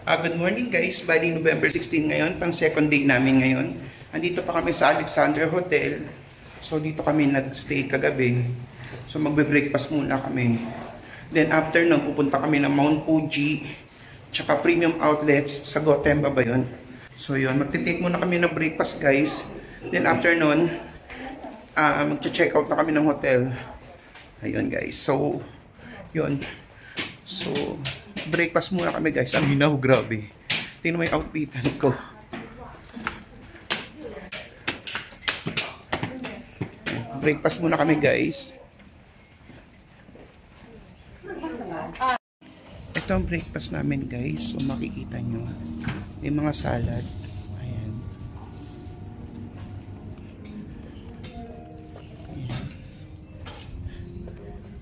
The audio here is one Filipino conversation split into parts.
Good morning guys, bali November 16 ngayon, pang second day namin ngayon. Andito pa kami sa Alexander Hotel. So dito kami nag-stay kagabi. So magbe-breakfast muna kami. Then after nun, pupunta kami ng Mount Fuji, tsaka Premium Outlets sa Gotemba ba yun? So yun, magte-take muna kami ng breakfast guys. Then after nun, mag-check out na kami ng hotel. Ayun guys, so yun. So breakfast muna kami guys. Ang hinaw, grabe. Tingnan mo yung outfitan ko. Breakfast muna kami guys. Ito ang breakfast namin guys. So makikita nyo. May mga salad. Ayan.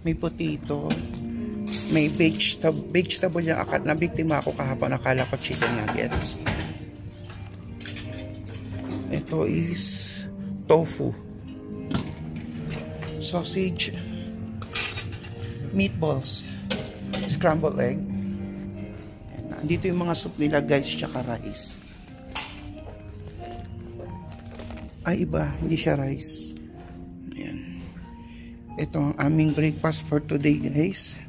May potato. May vegetable yung na biktima ako kahapon. Nakala ko chicken nuggets. Ito is tofu. Sausage. Meatballs. Scrambled egg. And andito yung mga soup nila guys. Tsaka rice. Ay iba. Hindi siya rice. Ayan. Ito ang aming breakfast for today guys.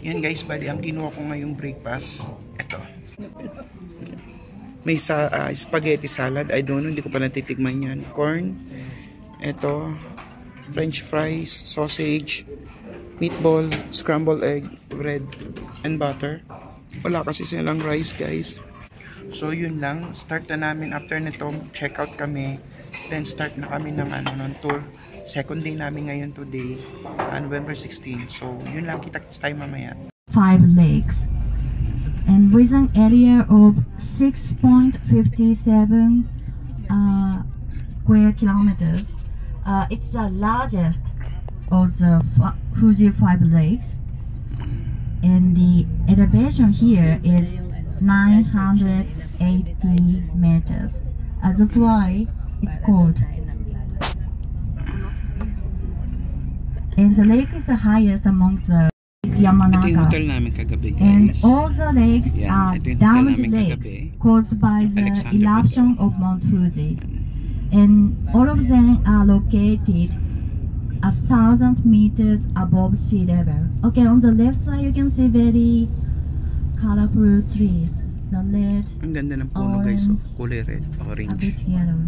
Yan guys, bali ang kinuha ko ngayong breakfast. Ito. May spaghetti salad. I don't know, hindi ko pa natitigman yan. Corn. Ito. French fries, sausage, meatball, scrambled egg, bread, and butter. Wala kasi silang rice guys. So yun lang. Start na namin after nito. Check out kami. Then start na kami ng tour. Second day namin ngayon today, November 16. So, yun lang, kita-kits tayo mamaya. 5 lakes and with an area of 6.57 square kilometers. It's the largest of the Fuji 5 lakes, and the elevation here is 980 meters. That's why it's called. And the lake is the highest amongst the Yamanaka. Ito yung hotel namin kagabi guys. And all the lakes are downed lakes caused by the Alexander eruption of Mount Fuji. And all of them are located 1,000 meters above sea level. Okay, on the left side you can see very colorful trees. The red, ang ganda ng puno guys, so kulay red, orange. A bit yellow.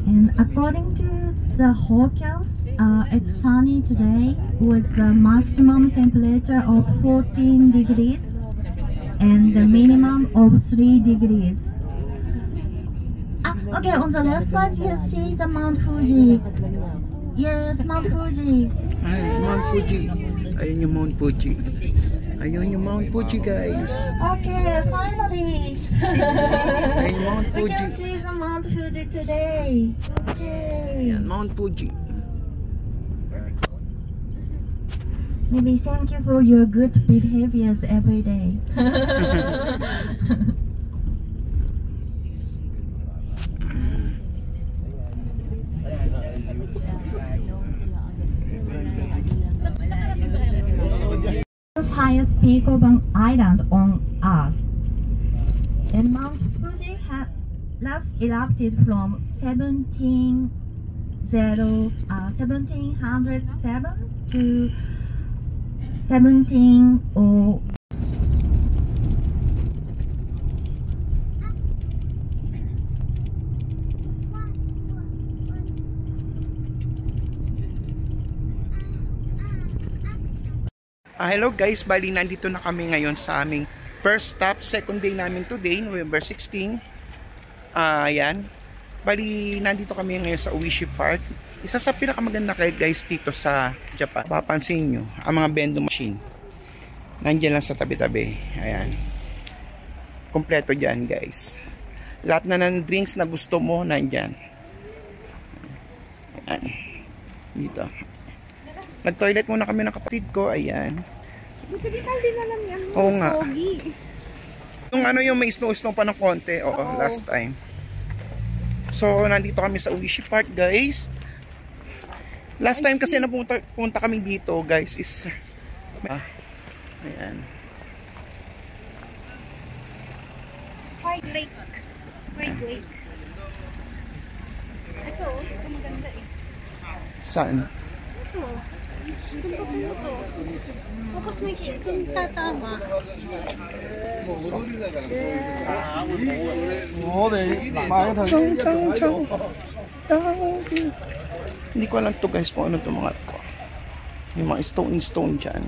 And according to the forecast, it's sunny today with a maximum temperature of 14 degrees and the minimum of 3 degrees. Okay, on the left side you see the Mount Fuji. Yes, Mount Fuji. Ay, Mount Fuji. Ayun yung Mount Fuji. Ayun yung Mount Fuji guys. Okay, finally. Ayun Mount Fuji. We can see the Mount Fuji today. Okay. Ayan, Mount Fuji. Maybe thank you for your good behaviors every day. Highest peak of an island on Earth. And Mount Fuji had last erupted from 1707 to 1700. Hello guys, bali nandito na kami ngayon sa aming first stop, second day namin today, November 16. Ayan. Bali nandito kami ngayon sa Oishi Park. Isa sa pinakamaganda guys dito sa Japan. Papansin nyo, ang mga vending machine. Nandiyan lang sa tabi-tabi. Ayan. Kompleto dyan guys. Lahat na ng drinks na gusto mo, nandyan. Ayan. Dito. Nag-toilet muna kami ng kapatid ko. Ayan. Buti di din alam yan. Oo nga. Pogi. Yung yung may snow pa ng konti. Oo, last time. So, nandito kami sa Uishi Park, guys. Last time kasi punta kami dito, guys, is ayan. White Lake. White Lake. Ito maganda eh. Saan? Ito. Ang ganda po ito. Tapos may kung tatama. Hindi ko alam to guys kung ano to mga to. Yung mga stone dyan.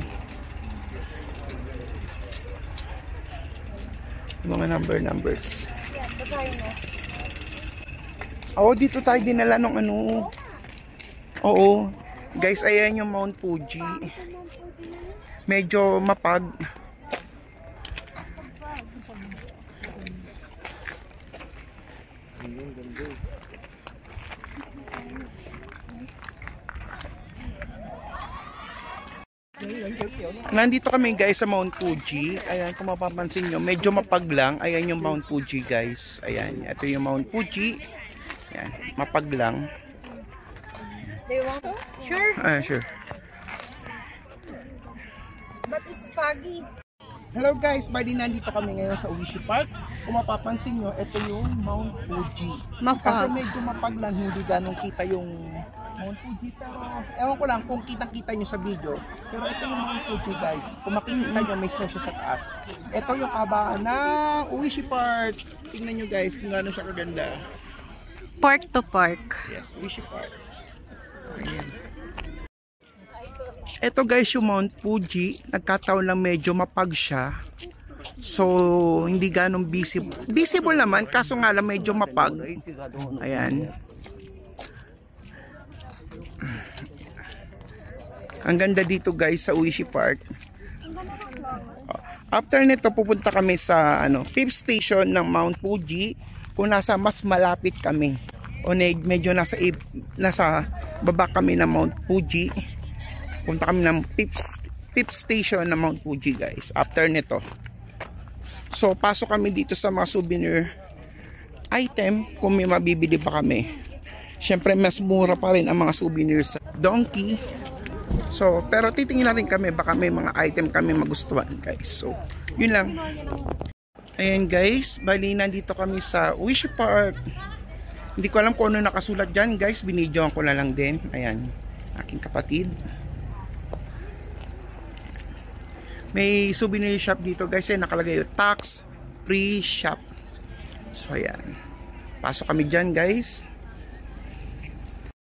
Yung mga numbers. Yan, basahin mo. Oo, dito tayo dinala ng ano. Oo. Guys, ayan yung Mount Fuji. Medyo mapag. Nandito kami guys sa Mount Fuji. Ayan, kung mapapansin nyo, medyo mapag lang. Ayan yung Mount Fuji guys. Ayan, ito yung Mount Fuji. Ayan, mapag lang. Do you want to? Sure. Sure. But it's foggy. Hello guys, bali nandito kami ngayon sa Uishi Park. Kung mapapansin nyo, ito yung Mount Fuji. Kasi medyo mapag lang, hindi ganong kita yung Mount Fuji. Pero ewan ko lang kung kitang-kita nyo sa video. Pero ito yung Mount Fuji guys. Kung makikita nyo, may snow siya sa taas. Ito yung kabaan ng Uishi Park. Tingnan nyo guys kung gano'n siya kaganda. Park to park. Yes, Uishi Park. Ayan. Ito guys yung Mount Fuji, nagkataon lang medyo mapag siya. So hindi ganong visible. Visible naman kaso nga lang medyo mapag. Ayan. Ang ganda dito guys sa Uishi Park. After nito pupunta kami sa fifth station ng Mount Fuji, kung nasa mas malapit kami. O medyo nasa baba kami ng Mount Fuji. Punta kami ng fifth station ng Mount Fuji guys. After nito. So pasok kami dito sa mga souvenir item kung may mabibili pa kami. Syempre mas mura pa rin ang mga souvenirs sa Donkey. So pero titingin natin kami baka may mga item kami magustuhan guys. So yun lang. Ayan guys, bali nandito kami sa Uishi Park. Hindi ko alam kung ano nakasulat dyan guys. Binidyoan ko na lang din. Ayan, aking kapatid. May souvenir shop dito guys. Nakalagay yung tax free shop. So ayan. Pasok kami dyan guys.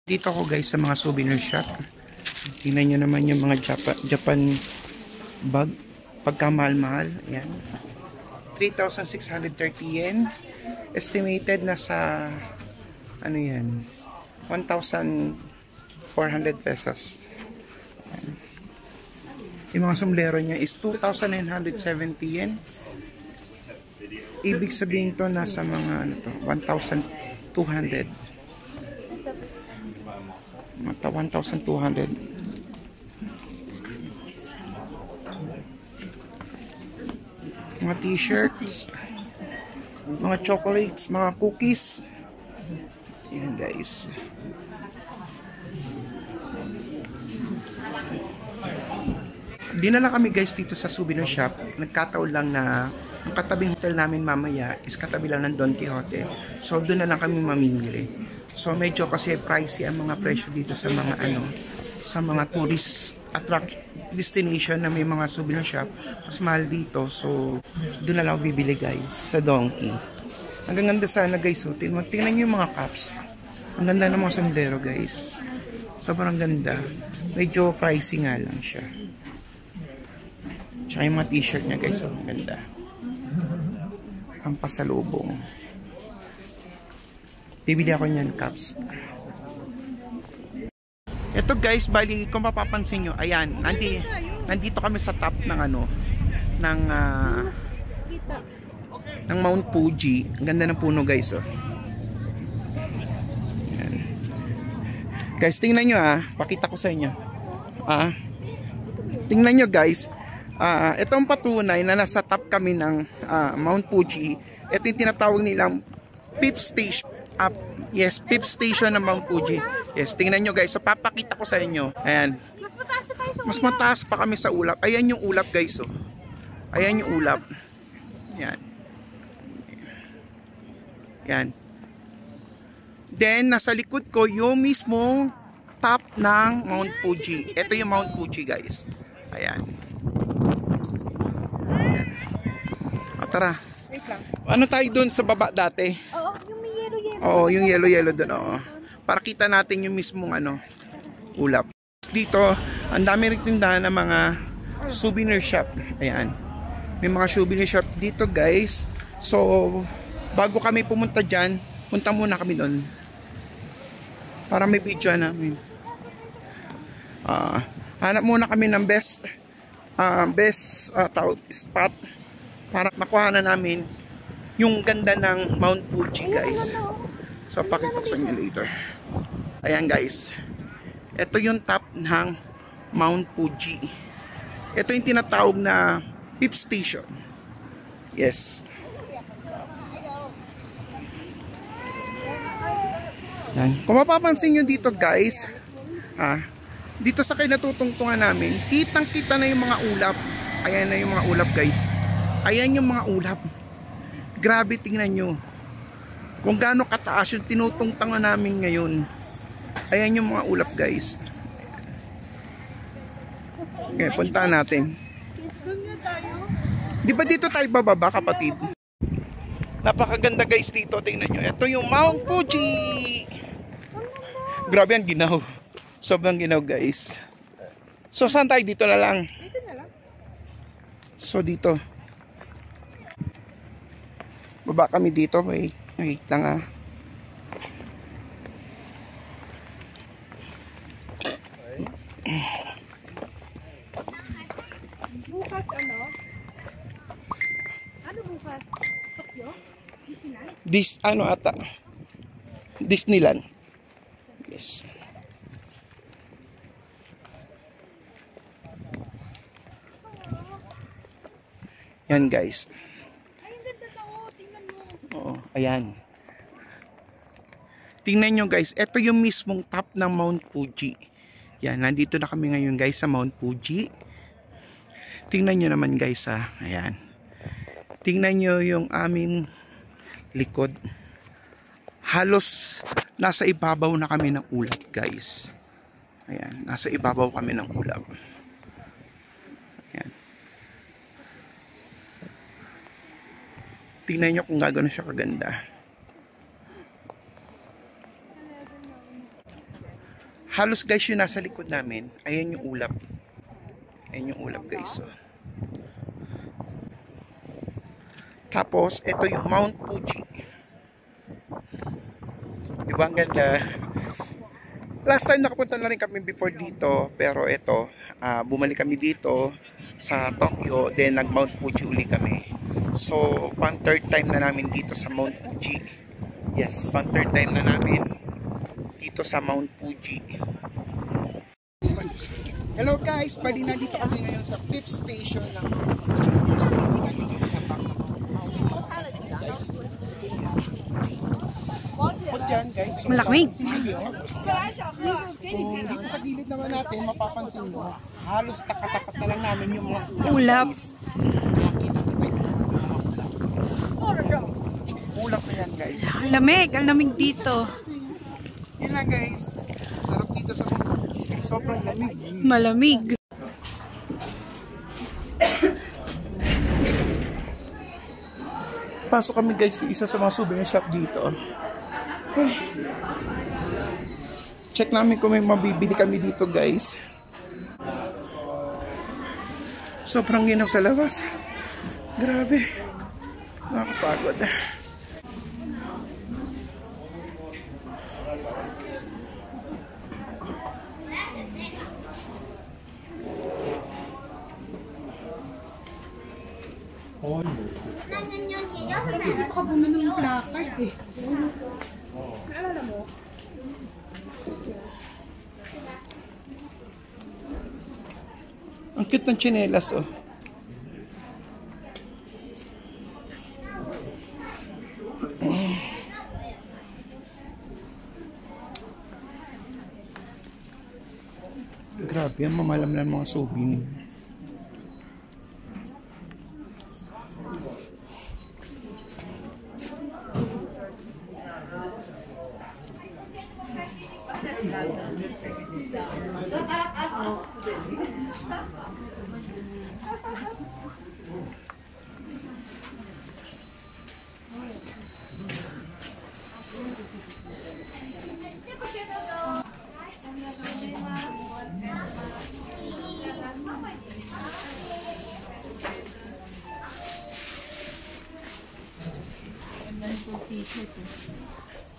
Dito ako guys sa mga souvenir shop. Tingnan nyo naman yung mga Japan bag. Pagkamahal-mahal. Ayan. 3,630 yen. Estimated na sa ano yan, 1,400 pesos. Ayan. Yung mga sombrero niya is 2,970 yen. Ibig sabihin to nasa mga 1,200. Mata 1,200. Mga t-shirts, mga chocolates, mga cookies. Yan guys. Dinala kami guys dito sa souvenir shop. Nagkataon lang na ang katabing hotel namin mamaya is katabi lang ng Don Quixote. So doon na lang kami mamimili. So medyo kasi pricey ang mga presyo dito sa mga sa mga tourist destination na may mga souvenir shop. Mas mahal dito. So doon na lang bibili guys sa Donkey. Ang ganda sana guys. So, tingnan nyo yung mga caps. Ang ganda ng mga sombrero guys. Sobrang ganda. Medyo pricey nga lang siya. Tsaka yung mga t-shirt niya guys. Ang ganda. Ang pasalubong. Bibili ako niyan caps. Ito guys, bali kung mapapansin nyo, ayan, nandito kami sa top ng ng Mount Fuji. Ang ganda ng puno guys, oh. Ayan. Guys, tingnan nyo pakita ko sa inyo. Tingnan nyo guys, itong patunay na nasa top kami ng Mount Fuji. Ito yung tinatawag nilang fifth station. Yes, fifth station ng Mount Fuji. Yes, tingnan nyo guys. So, papakita ko sa inyo. Ayan. Mas mataas na tayo sa Mas mataas pa kami sa ulap. Ayan yung ulap guys. Oh. Ayan yung ulap. Yan. Yan. Then, nasa likod ko yung mismong top ng Mount Fuji. Ito yung Mount Fuji guys. Ayan. Ayan. O, tara. Wait lang. Ano tayo dun sa baba dati? Oo, yung may yellow-yellow. Oo, yung yellow-yellow dun. Oo. Para kita natin yung mismong ulap. Dito, ang dami rin tindahan ng mga souvenir shop. Ayan. May mga souvenir shop dito guys. So, bago kami pumunta dyan, punta muna kami doon. Para may video namin. Hanap muna kami ng best spot para makuha na namin yung ganda ng Mount Fuji guys. So, pakita ko sa inyo later. Ayan guys. Ito yung top ng Mount Fuji. Ito yung tinatawag na fifth station. Yes. Yan. Kung mapapansin nyo dito guys, dito sa kinatutungtungan namin, kitang kita na yung mga ulap. Ayan na yung mga ulap guys. Ayan yung mga ulap. Grabe, tingnan nyo kung gaano kataas yung tinutungtungan namin ngayon. Ayan yung mga ulap guys. Okay, puntaan natin. Di ba dito tayo bababa kapatid? Napakaganda guys dito, tingnan nyo. Ito yung Mount Fuji. Grabe ang ginaw. Sobrang ginaw guys. So saan tayo? Dito na lang. Dito na lang. So dito. Baba kami dito. Wait lang Bukas ano? Ano bukas? Tokyo? Disneyland? Disneyland. Yes. Yan guys. Ay, ang ganda na oh. Tingnan mo. Oo, ayan. Tingnan nyo guys, ito yung mismong top ng Mount Fuji. Yan, nandito na kami ngayon guys sa Mount Fuji. Tingnan nyo naman guys ayan. Tingnan nyo yung aming likod. Halos nasa ibabaw na kami ng ulap guys. Ayan, nasa ibabaw kami ng ulap. Ayan. Tingnan nyo kung gano'n siya kaganda. Halos guys yung nasa likod namin. Ayan yung ulap. Ayan yung ulap guys. So. Tapos, ito yung Mount Fuji. Diba ang ganda? Last time nakapunta na rin kami before dito. Pero ito, bumalik kami dito sa Tokyo. Then nag Mount Fuji uli kami. So, pang third time na namin dito sa Mount Fuji. Yes, pang third time na namin dito sa Mount Fuji. Hello guys, bali nandito kami ngayon sa fifth station ng Malamig. Dito sa gilid naman natin, mapapansin mo, halos takatapat na lang namin yung mga Ulap. ulap na yan guys. Ang lamig dito. Yun lang guys, sarap dito sa sobrang lamig. Malamig. Pasok kami guys sa isa sa mga souvenir shop dito. Ay. Check namin kung may mabibili kami dito guys. Sobrang ginaw sa labas. Grabe. Nakakapagod. Dito ka bumili ng placard eh. Naalala mo? Ang cute ng tsinelas oh. Grabe, ang mamalam ng mga souvenir.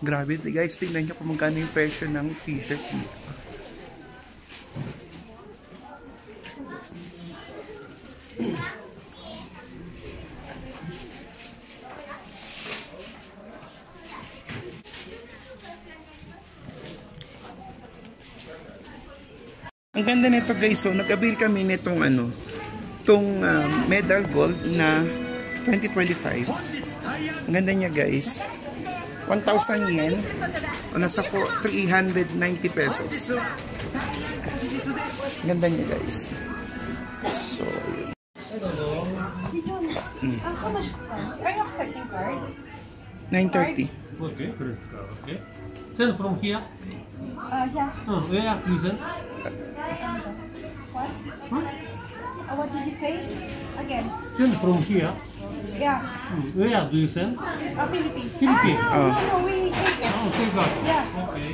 Grabe guys, tingnan nyo kung magkano yung presyo ng t-shirt dito. Ang ganda nito guys, so nag-avail kami nitong medal gold na 2025. Ang ganda niya guys. 1,000 yen o nasa 390 pesos. Ang ganda niya guys. So, yun. How much is that? I have second card. 930. Okay, credit card, okay. Send from here. Yeah. Where are you send? What? What did you say? Again. Send from here. Yeah. Where do you send? Philippines. Philippines. No, we take it. Oh, take out. Yeah. Okay.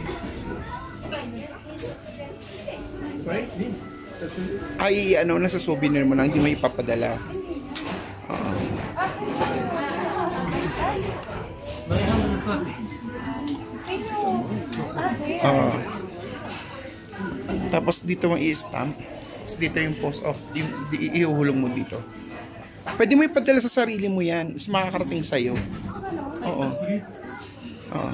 Ay, nasa souvenir mo lang, hindi mo ipapadala. Tapos dito mo i-stamp. Tapos dito yung post of, ihuhulong mo dito. Pwede mo ipadala sa sarili mo yan. Mas makakarating sa'yo. Oo. Oo.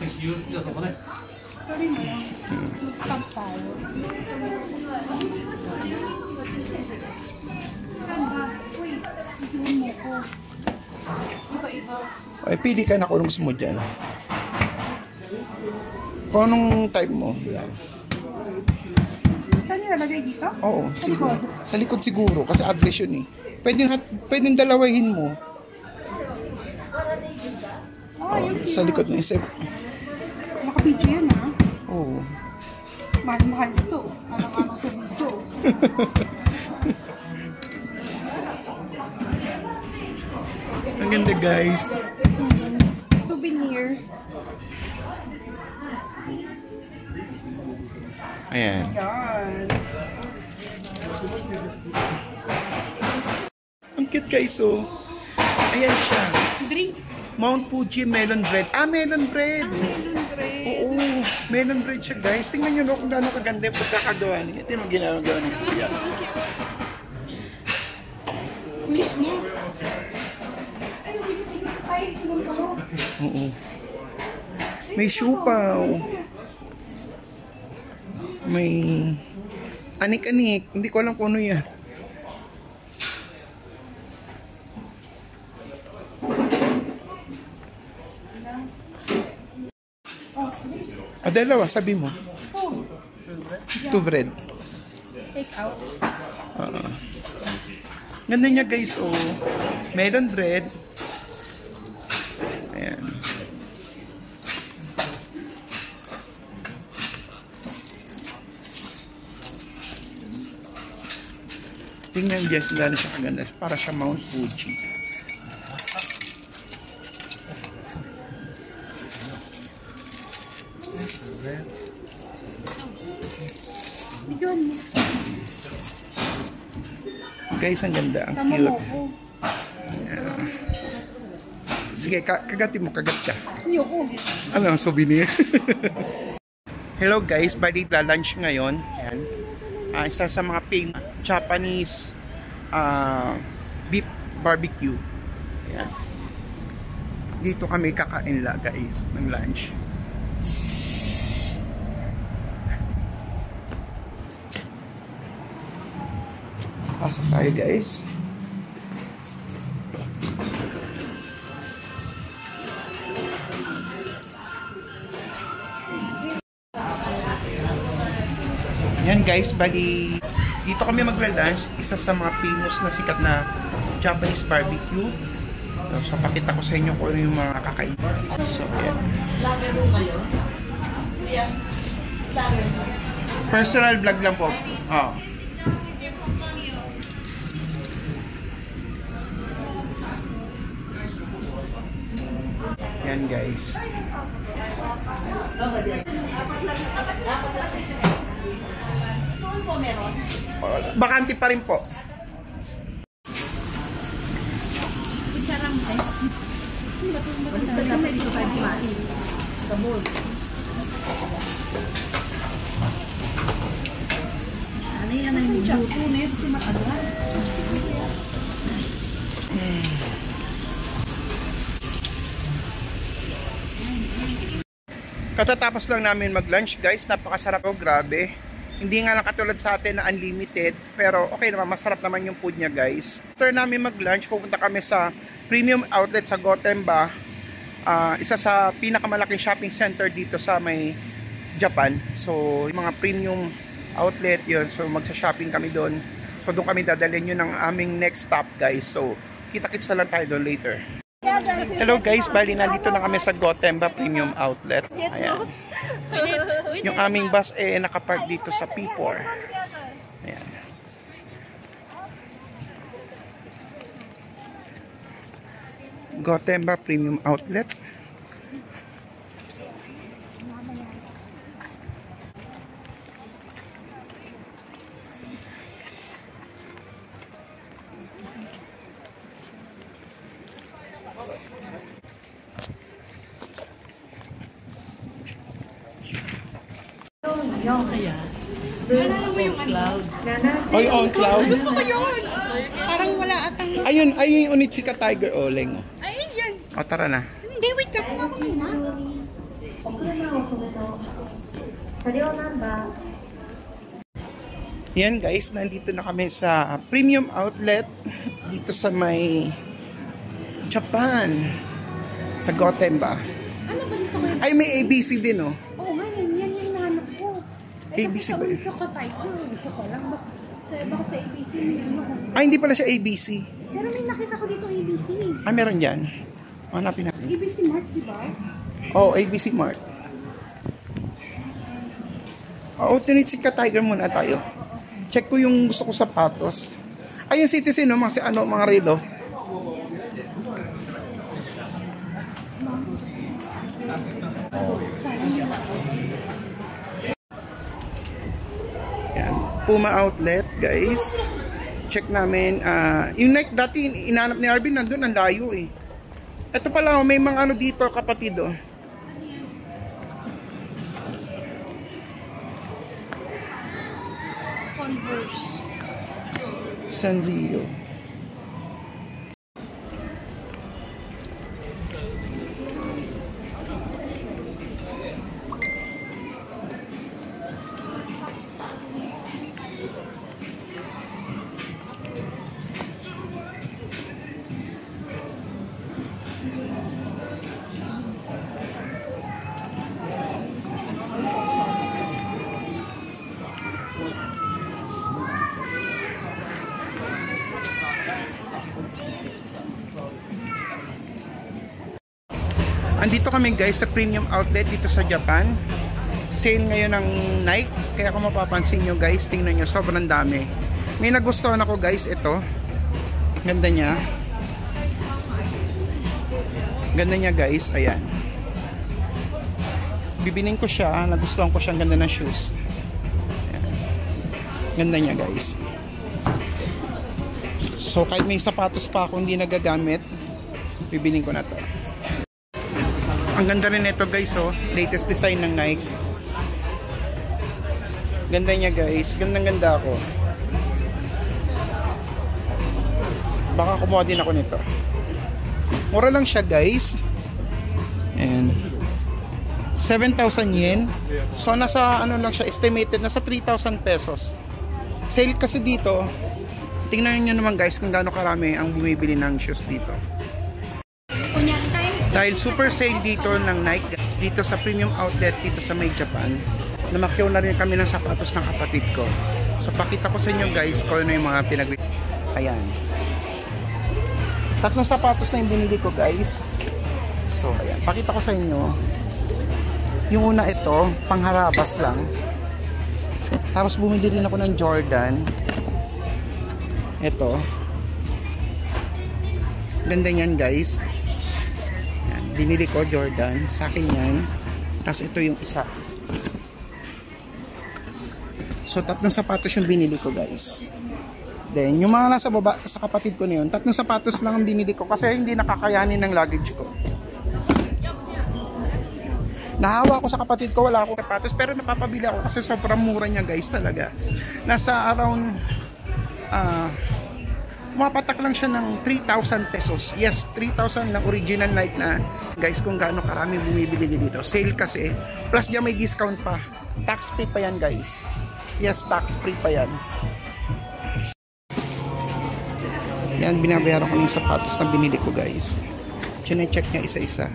Thank you. Just over there. Sorry mo. Stamp tayo. Ay, pili ka na kung gusto mo dyan. Kung anong type mo. Yan. Saan nilalagay dito? Oo, Sa siguro. likod? Sa likod siguro. Kasi address yun eh. Pwedeng dalawahin mo. Yung Sa likod ng isip. Naka-video yan ha. Oo. Mahal-mahal ito. Alang-alang sa video. Ang ganda guys. Souvenir. Ayan. Yan. Ang cute guys oh. Ayan siya. Drink. Mount Fuji melon bread. Melon bread. Melon bread. Oo, melon bread siya guys. Tingnan nyo no, kung gaano kaganda yung pagkakagawa niya. Ito yung ginagawa niya. Wish mo. Oo. May siupaw. May anik-anik. Hindi ko alam kung ano yan. Dalawa, sabi mo. Oh. Two bread. Take out. Ganda niya guys, oh. Melon bread. Ayan. Tingnan guys, gano'n siya kaganda. Para siya Mount Fuji. Guys, ang ganda. Ang cute. Yeah. Sige, kagatin mo. Kagat ka. Ayoko. Ano, souvenir? Hello guys, bali lunch ngayon. Ayan. Isa sa mga Japanese beef barbecue. Ayan. Dito kami kakain guys ng lunch. Pasok tayo guys. guys, bali dito kami magla-lunch. Isa sa mga famous na sikat na Japanese barbecue. So, pakita ko sa inyo kung ano yung mga kakain. So, yan. Personal vlog lang po. Oh. Yan guys. Bakante pa rin po. Katatapos lang namin mag-lunch guys, napakasarap po, grabe. Hindi nga lang katulad sa atin na unlimited, pero okay naman, masarap naman yung food niya guys. After namin mag-lunch, pupunta kami sa premium outlet sa Gotemba. Isa sa pinakamalaking shopping center dito sa may Japan. So, yung mga premium outlet yun, so magsa-shopping kami doon. So, doon kami dadalhin yun ng aming next stop guys. So, kita-kits na lang tayo doon later. Hello guys, bali nandito na kami sa Gotemba Premium Outlet. Ayan. Yung aming bus nakapark dito sa P4. Ayan. Gotemba Premium Outlet. Oy, on cloud. Gusto ko yun. Parang wala atang... Ayun yung Onitsuka Tiger Oleng. Ay, yun. O, tara na. Hindi, wait lang. Kumakain na. Yan guys, nandito na kami sa premium outlet dito sa may Japan. Sa Gotemba. Ano ba dito kayo? Ay, may ABC din oh. Oo nga, yan yung nahanap ko. ABC ba yun? Tsaka tayo. Tsaka lang. Baka sa ABC. Ay, hindi pala siya ABC. Pero may nakita ko dito ABC. Ah, meron dyan. Hanapin natin. ABC Mart, di ba? Oh, ABC Mart. Oh, Onitsuka Tiger muna tayo. Check ko yung gusto ko sapatos. Ay, yung Citizen, no? Mga relo. Yan. Puma Outlet, guys. Check namin. Yung Nike dati, inanap ni Arvin, nandun, ang layo eh. Ito pala, may mga ano dito, kapatid oh. Converse. Sanrio. Andito kami guys sa premium outlet dito sa Japan. Sale ngayon ng Nike. Kaya kung mapapansin nyo guys, tingnan nyo, sobrang dami. May nagustuhan ako guys, ito. Ganda niya. Ganda niya guys, ayan. Bibinin ko siya, nagustuhan ko siya, ganda ng shoes. Ayan. Ganda niya guys. So kahit may sapatos pa ako hindi nagagamit, bibinin ko na to. Ang ganda rin ito guys, oh. Latest design ng Nike. Ganda niya guys. Gandang-ganda ako. Baka kumuha din ako nito. Mura lang siya guys. And 7,000 yen. So nasa ano lang siya, estimated nasa 3,000 pesos. Sale kasi dito. Tingnan niyo naman guys kung gaano karami ang bumibili ng shoes dito. Dahil super sale dito ng Nike dito sa premium outlet dito sa May Japan. Namakyaw na rin kami ng sapatos ng kapatid ko. So pakita ko sa inyo guys kung ano yung mga ayan. 3 sapatos na yung binili ko guys. So ayan, pakita ko sa inyo. Yung una ito, pangharabas lang. Tapos bumili rin ako ng Jordan. Ito. Ganda niyan guys. Ayan, binili ko Jordan. Sa akin yan. Tapos ito yung isa. So 3 sapatos yung binili ko guys. Then yung mga nasa baba sa kapatid ko na yun, 3 sapatos lang ang binili ko kasi hindi nakakayanin ng luggage ko. Nahawa ako sa kapatid ko, wala akong sapatos pero napapabili ako kasi sobrang mura niya guys talaga. Nasa around mapatak lang siya ng 3,000 pesos. Yes, 3,000 ng original Nike na guys kung gaano karami bumibili dito. Sale kasi. Plus diyan may discount pa. Tax free pa yan guys. Yes, tax free pa yan. Yan, binabayaran ko ng sapatos na binili ko guys. Chine-check niya isa-isa.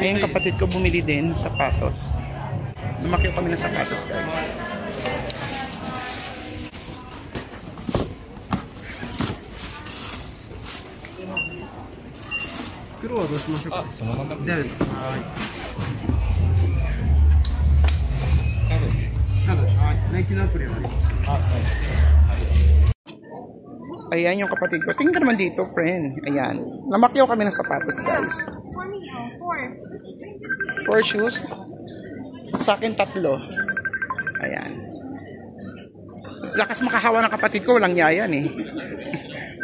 Ayun, kapatid ko bumili din sapatos. Lumakyaw kami ng sapatos guys. Ayan yung kapatid ko. Tingnan ka naman dito, friend. Ayan. Namakyaw kami ng sapatos, guys. 4 shoes. Sa akin 3. Ayan. Lakas makahawa ng kapatid ko. Walang yayan eh.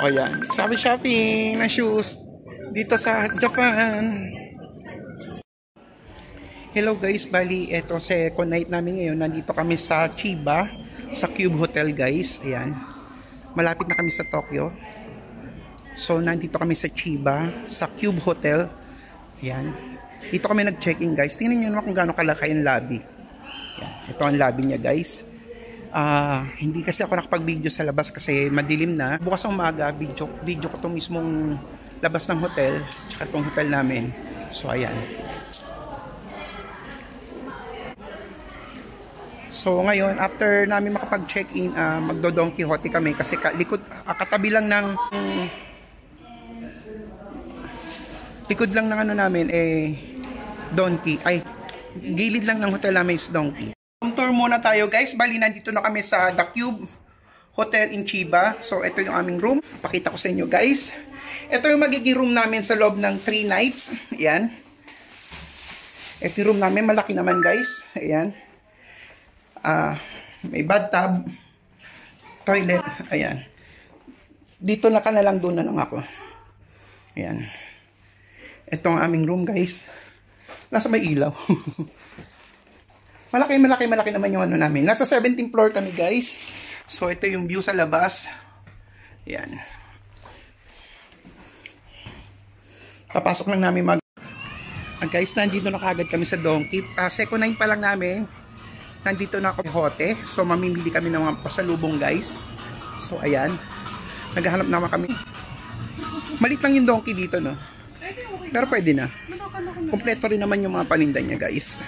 O yan. Sabi shopping ng shoes dito sa Japan. Hello guys, bali eto second night namin ngayon. Nandito kami sa Chiba, sa Cube Hotel guys. Ayan. Malapit na kami sa Tokyo. So nandito kami sa Chiba, sa Cube Hotel. Ayan. Dito kami nag-check-in guys. Tingnan niyo naman kung gaano kalaki yung lobby. Ayan. Ito ang lobby niya guys. Hindi kasi ako nakapag-video sa labas kasi madilim na. Bukas ng umaga, video ko itong mismong labas ng hotel, tsaka itong hotel namin. So ayan. So ngayon, after namin makapag-check-in, magdo-Don Quijote kami kasi katabi lang ng likod lang ng ano namin Donkey. Ay, gilid lang ng hotel namin is Donkey. Tour muna tayo guys. Bali nandito na kami sa The Cube Hotel in Chiba. So ito yung aming room. Pakita ko sa inyo guys. Ito yung magiging room namin sa loob ng 3 nights. Ayan. Ito yung room namin. Malaki naman guys. Ayan. May bathtub, toilet. Ayan. Dito na ka na lang, doon na lang ako. Ayan. Ito ang aming room guys. Nasa may ilaw. Malaki naman yung ano namin. Nasa 17th floor kami guys. So ito yung view sa labas. Ayan. Papasok lang namin guys, nandito na kagad kami sa Donkey. Second night pa lang namin. Nandito na ako sa Quijote. So mamimili kami ng mga pasalubong guys. So ayan. Naghahanap naman kami. Malit lang yung Donkey dito no. Pero pwede na. Kompleto rin naman yung mga paninda niya guys.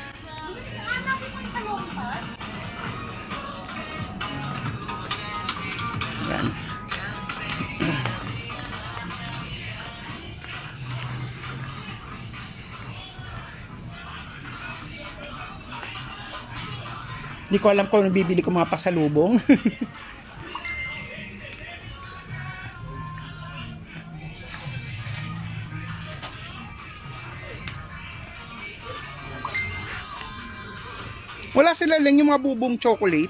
Ayan. Hindi ko alam kung bibili ko mga pasalubong. Wala sila lang yung mga bubong chocolate.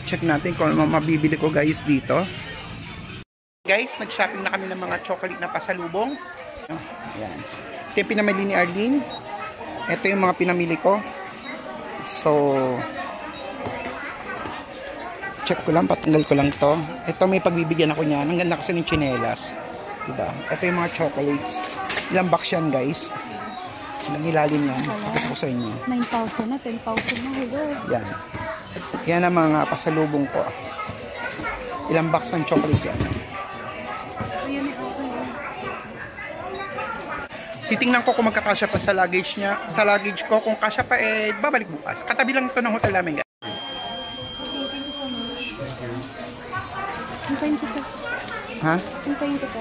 Check natin kung ano mabibili ko guys dito. Guys, nag-shopping na kami ng mga chocolate na pasalubong. Ayan. Ito yung pinamili ni Arlene. Ito yung mga pinamili ko. So, check ko lang, patanggal ko lang to. Ito may pagbibigyan ako niyan. Ang ganda kasi ng tsinelas. Diba? Ito yung mga chocolates. Ilang box yan, guys? Ilang ilalim yan. Pakita ko sa inyo. 9,000 na, 10,000 na. Hello. Yan. Yan ang mga pasalubong ko. Ilang box ng chocolate yan. Ayun, okay. Titingnan ko kung magkakasya pa sa luggage niya. Sa luggage ko, kung kasya pa, babalik bukas. Katabi lang ito ng hotel namin, guys. Okay, thank you so much. Hintayin kita. Ha? Hintayin kita.